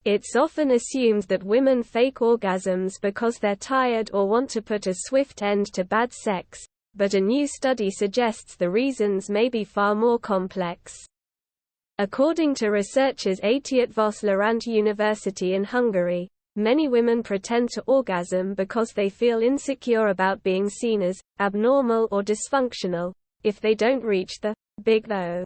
It's often assumed that women fake orgasms because they're tired or want to put a swift end to bad sex, but a new study suggests the reasons may be far more complex. According to researchers at Voslarant University in Hungary, many women pretend to orgasm because they feel insecure about being seen as abnormal or dysfunctional if they don't reach the big O.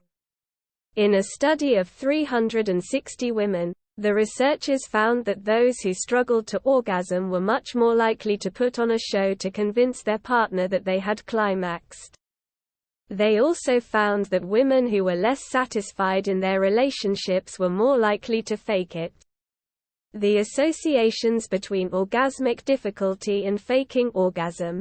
In a study of 360 women, the researchers found that those who struggled to orgasm were much more likely to put on a show to convince their partner that they had climaxed. They also found that women who were less satisfied in their relationships were more likely to fake it. The associations between orgasmic difficulty and faking orgasm,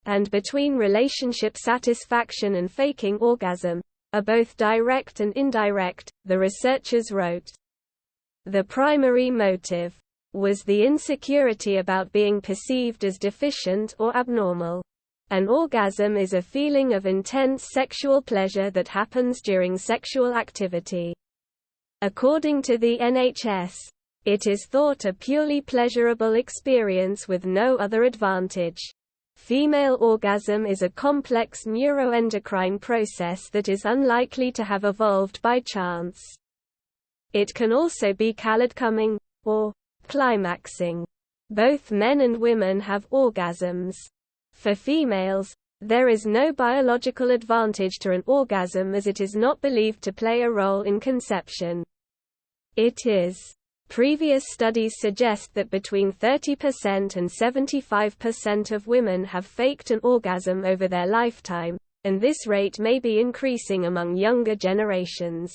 and between relationship satisfaction and faking orgasm, are both direct and indirect, the researchers wrote. The primary motive was the insecurity about being perceived as deficient or abnormal. An orgasm is a feeling of intense sexual pleasure that happens during sexual activity. According to the NHS, it is thought a purely pleasurable experience with no other advantage. Female orgasm is a complex neuroendocrine process that is unlikely to have evolved by chance. It can also be called coming, or climaxing. Both men and women have orgasms. For females, there is no biological advantage to an orgasm as it is not believed to play a role in conception. It is. Previous studies suggest that between 30% and 75% of women have faked an orgasm over their lifetime, and this rate may be increasing among younger generations.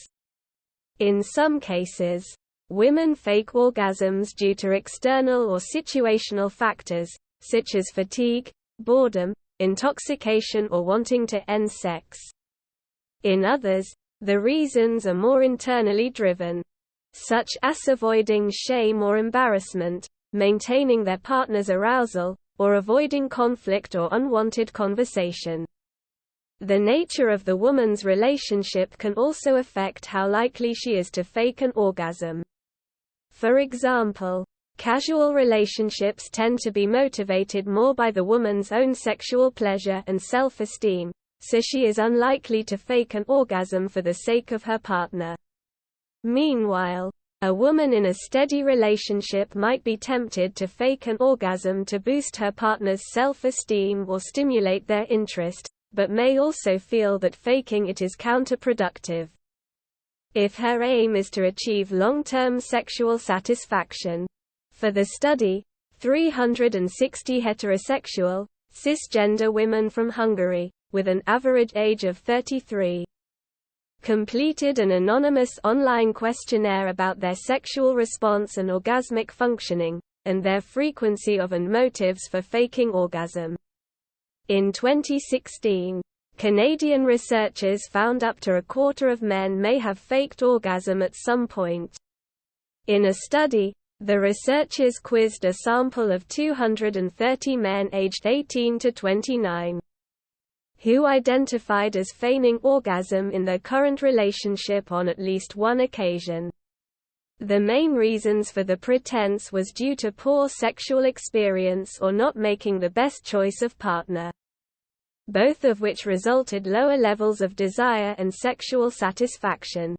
In some cases, women fake orgasms due to external or situational factors, such as fatigue, boredom, intoxication or wanting to end sex. In others, the reasons are more internally driven, such as avoiding shame or embarrassment, maintaining their partner's arousal, or avoiding conflict or unwanted conversation. The nature of the woman's relationship can also affect how likely she is to fake an orgasm. For example, casual relationships tend to be motivated more by the woman's own sexual pleasure and self-esteem, so she is unlikely to fake an orgasm for the sake of her partner. Meanwhile, a woman in a steady relationship might be tempted to fake an orgasm to boost her partner's self-esteem or stimulate their interest, but may also feel that faking it is counterproductive. If her aim is to achieve long-term sexual satisfaction. For the study, 360 heterosexual, cisgender women from Hungary, with an average age of 33, completed an anonymous online questionnaire about their sexual response and orgasmic functioning, and their frequency of and motives for faking orgasm. In 2016, Canadian researchers found up to a quarter of men may have faked orgasm at some point. In a study, the researchers quizzed a sample of 230 men aged 18 to 29. Who identified as feigning orgasm in their current relationship on at least one occasion. The main reasons for the pretense was due to poor sexual experience or not making the best choice of partner, both of which resulted lower levels of desire and sexual satisfaction.